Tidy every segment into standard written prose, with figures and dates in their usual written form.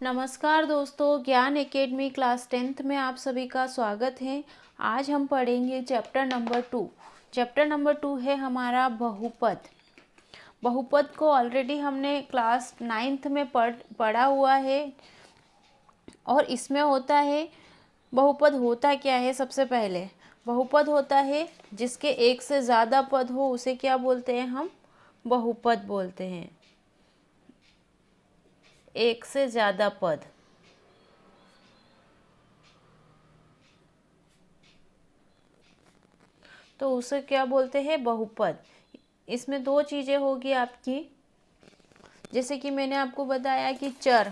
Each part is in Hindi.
नमस्कार दोस्तों, ज्ञान एकेडमी क्लास 10th में आप सभी का स्वागत है। आज हम पढ़ेंगे चैप्टर नंबर 2। चैप्टर नंबर 2 है हमारा बहुपद। बहुपद को ऑलरेडी हमने क्लास 9th में पढ़ा हुआ है। और इसमें होता है, बहुपद होता क्या है? सबसे पहले बहुपद होता है जिसके एक से ज़्यादा पद हो, उसे क्या बोलते हैं? हम बहुपद बोलते हैं। एक से ज़्यादा पद, तो उसे क्या बोलते हैं? बहुपद। इसमें दो चीज़ें होगी आपकी, जैसे कि मैंने आपको बताया कि चर,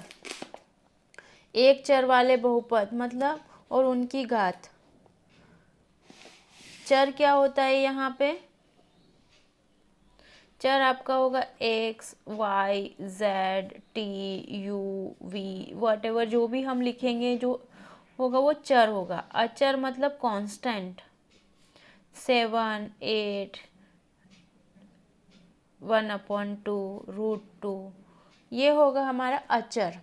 एक चर वाले बहुपद मतलब और उनकी घात। चर क्या होता है यहाँ पे? चर आपका होगा X, Y, Z, T, U, V, whatever जो भी हम लिखेंगे जो होगा वो चर होगा। अचर मतलब कांस्टेंट, 7, 8, 1/2, √2, ये होगा हमारा अचर।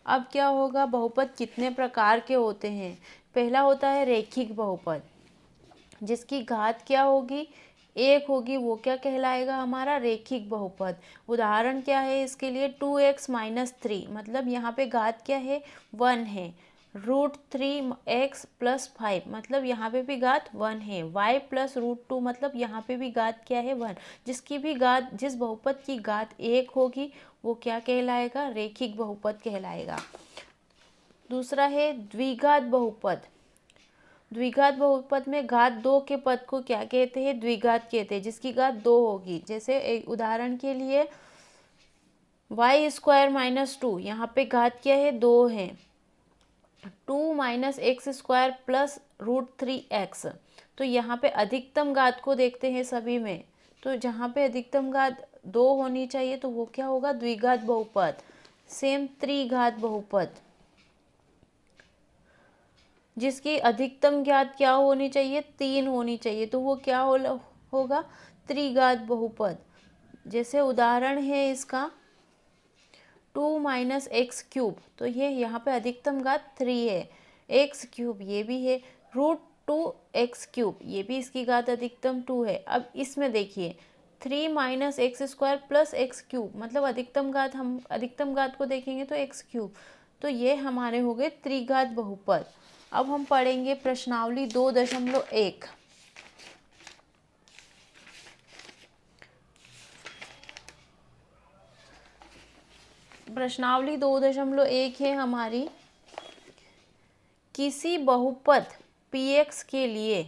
अब क्या होगा? बहुपद कितने प्रकार के होते हैं? पहला होता है रेखिक बहुपद, जिसकी घात क्या होगी? एक होगी। वो क्या कहलाएगा? हमारा रेखिक बहुपद। उदाहरण क्या है इसके लिए? 2x-3, मतलब यहाँ पे घात क्या है? 1 है। √3x + 5, मतलब यहाँ पे भी घात 1 है। y + √2, मतलब यहाँ पे भी घात क्या है? 1। जिसकी भी घात, जिस बहुपद की घात 1 होगी वो क्या कहलाएगा? रेखिक बहुपद कहलाएगा। दूसरा है द्विघात बहुपद। द्विघात बहुपद में घात 2 के पद को क्या कहते हैं? द्विघात कहते हैं, जिसकी घात 2 होगी। जैसे एक उदाहरण के लिए y² - 2, यहाँ पे घात क्या है? 2 है। 2 - x² + √3x, तो यहाँ पे अधिकतम घात को देखते हैं सभी में। तो जहाँ पे अधिकतम घात 2 होनी चाहिए तो वो क्या होगा? द्विघात बहुपद। सेम त्रिघात बहुपद, जिसकी अधिकतम घात क्या होनी चाहिए? 3 होनी चाहिए, तो वो क्या होगा? त्रिघात बहुपद। जैसे उदाहरण है इसका 2 - x³, तो ये यहाँ पे अधिकतम घात 3 है। x³ ये भी है। √2x³, ये भी इसकी घात अधिकतम 2 है। अब इसमें देखिए 3 - x² + x³, मतलब अधिकतम घात, हम अधिकतम घात को देखेंगे तो x³, तो ये हमारे हो गए त्रिघात बहुपद। अब हम पढ़ेंगे प्रश्नावली 2.1। प्रश्नावली 2.1 है हमारी, किसी बहुपद px के लिए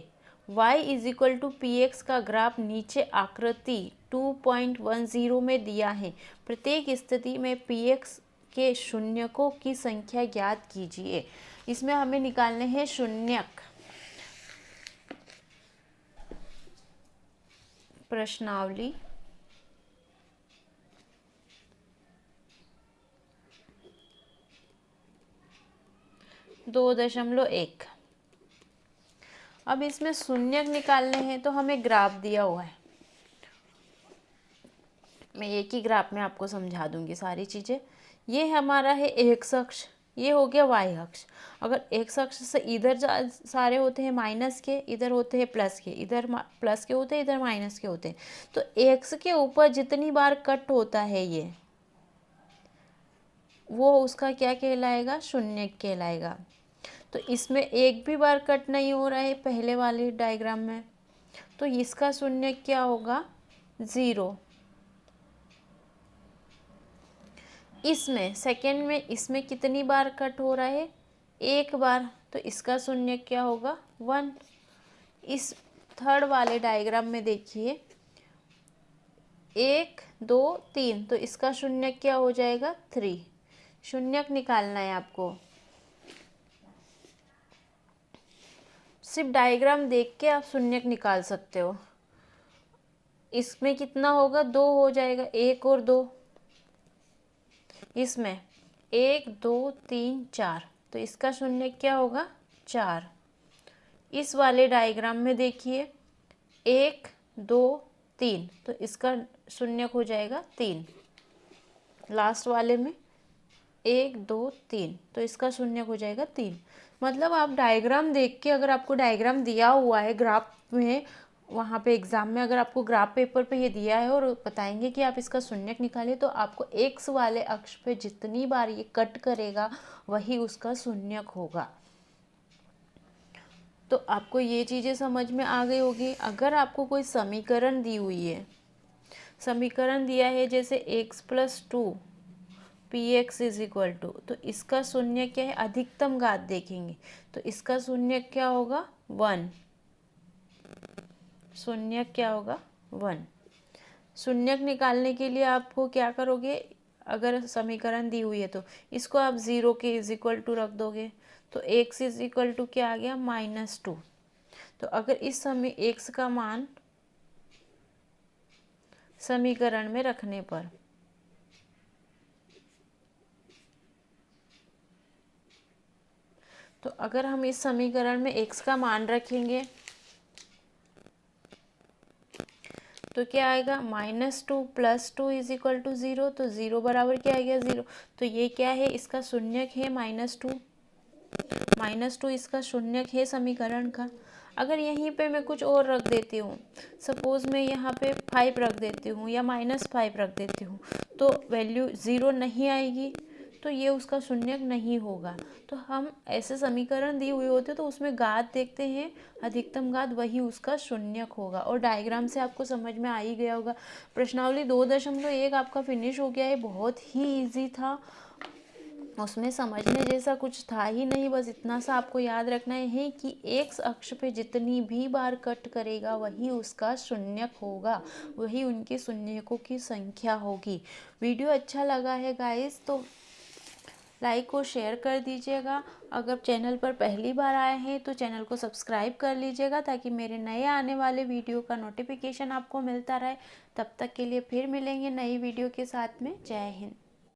y = px का ग्राफ नीचे आकृति 2.10 में दिया है। प्रत्येक स्थिति में px के शून्यकों की संख्या ज्ञात कीजिए। इसमें हमें निकालने हैं शून्यक। प्रश्नावली 2.1। अब इसमें शून्यक निकालने हैं तो हमें ग्राफ दिया हुआ है। मैं एक ही ग्राफ में आपको समझा दूंगी सारी चीज़ें। ये हमारा है x अक्ष, ये हो गया y अक्ष। अगर x अक्ष से इधर सारे होते हैं माइनस के, इधर होते हैं प्लस के, इधर प्लस के होते हैं, इधर माइनस के होते हैं, तो x के ऊपर जितनी बार कट होता है ये, वो उसका क्या कहलाएगा? शून्यक कहलाएगा। तो इसमें एक भी बार कट नहीं हो रहा है पहले वाले डायग्राम में, तो इसका शून्यक क्या होगा? 0। इसमें सेकंड में इसमें कितनी बार कट हो रहा है? एक बार, तो इसका शून्यक क्या होगा? 1। इस थर्ड वाले डायग्राम में देखिए 1, 2, 3, तो इसका शून्यक क्या हो जाएगा? 3। शून्यक निकालना है आपको। सिर्फ डायग्राम देख के आप शून्यक निकाल सकते हो। इसमें कितना होगा? 2 हो जाएगा, 1 और 2। इसमें 1, 2, 3, 4, तो इसका शून्यक क्या होगा? 4। इस वाले डायग्राम में देखिए 1, 2, 3, तो इसका शून्यक हो जाएगा 3। लास्ट वाले में 1 2 3, तो इसका शून्यक हो जाएगा 3। मतलब आप डायग्राम देख के, अगर आपको डायग्राम दिया हुआ है ग्राफ में, वहाँ पे एग्ज़ाम में अगर आपको ग्राफ पेपर पे ये दिया है और बताएंगे कि आप इसका शून्यक निकालिए, तो आपको एक्स वाले अक्ष पे जितनी बार ये कट करेगा वही उसका शून्यक होगा। तो आपको ये चीज़ें समझ में आ गई होगी। अगर आपको कोई समीकरण दी हुई है, समीकरण दिया है जैसे x+2 px is equal to, तो इसका शून्य क्या है, अधिकतम घात देखेंगे तो इसका शून्य क्या होगा 1, शून्य क्या होगा 1। शून्यक निकालने के लिए आपको क्या करोगे, अगर समीकरण दी हुई है तो इसको आप 0 के इज इक्वल टू रख दोगे, तो x इज इक्वल टू क्या आ गया -2। तो अगर इस समय x का मान समीकरण में रखने पर, तो अगर हम इस समीकरण में x का मान रखेंगे तो क्या आएगा -2 + 2 इज इक्वल टू 0, तो 0 बराबर क्या आ गया 0। तो ये क्या है, इसका शून्यक है -2 इसका शून्यक है समीकरण का। अगर यहीं पे मैं कुछ और रख देती हूँ, सपोज़ मैं यहाँ पे 5 रख देती हूँ या -5 रख देती हूँ, तो वैल्यू 0 नहीं आएगी, तो ये उसका शून्यक नहीं होगा। तो हम ऐसे समीकरण दी हुई होते तो उसमें घात देखते हैं, अधिकतम घात, वही उसका शून्यक होगा। और डायग्राम से आपको समझ में आ ही गया होगा। प्रश्नावली 2.1 आपका फिनिश हो गया है, बहुत ही इजी था, उसमें समझने जैसा कुछ था ही नहीं। बस इतना सा आपको याद रखना है कि एक्स अक्ष पे जितनी भी बार कट करेगा वही उसका शून्यक होगा, वही उनके शून्यकों की संख्या होगी। वीडियो अच्छा लगा है गाइस तो लाइक और शेयर कर दीजिएगा। अगर चैनल पर पहली बार आए हैं तो चैनल को सब्सक्राइब कर लीजिएगा ताकि मेरे नए आने वाले वीडियो का नोटिफिकेशन आपको मिलता रहे। तब तक के लिए फिर मिलेंगे नई वीडियो के साथ में। जय हिंद।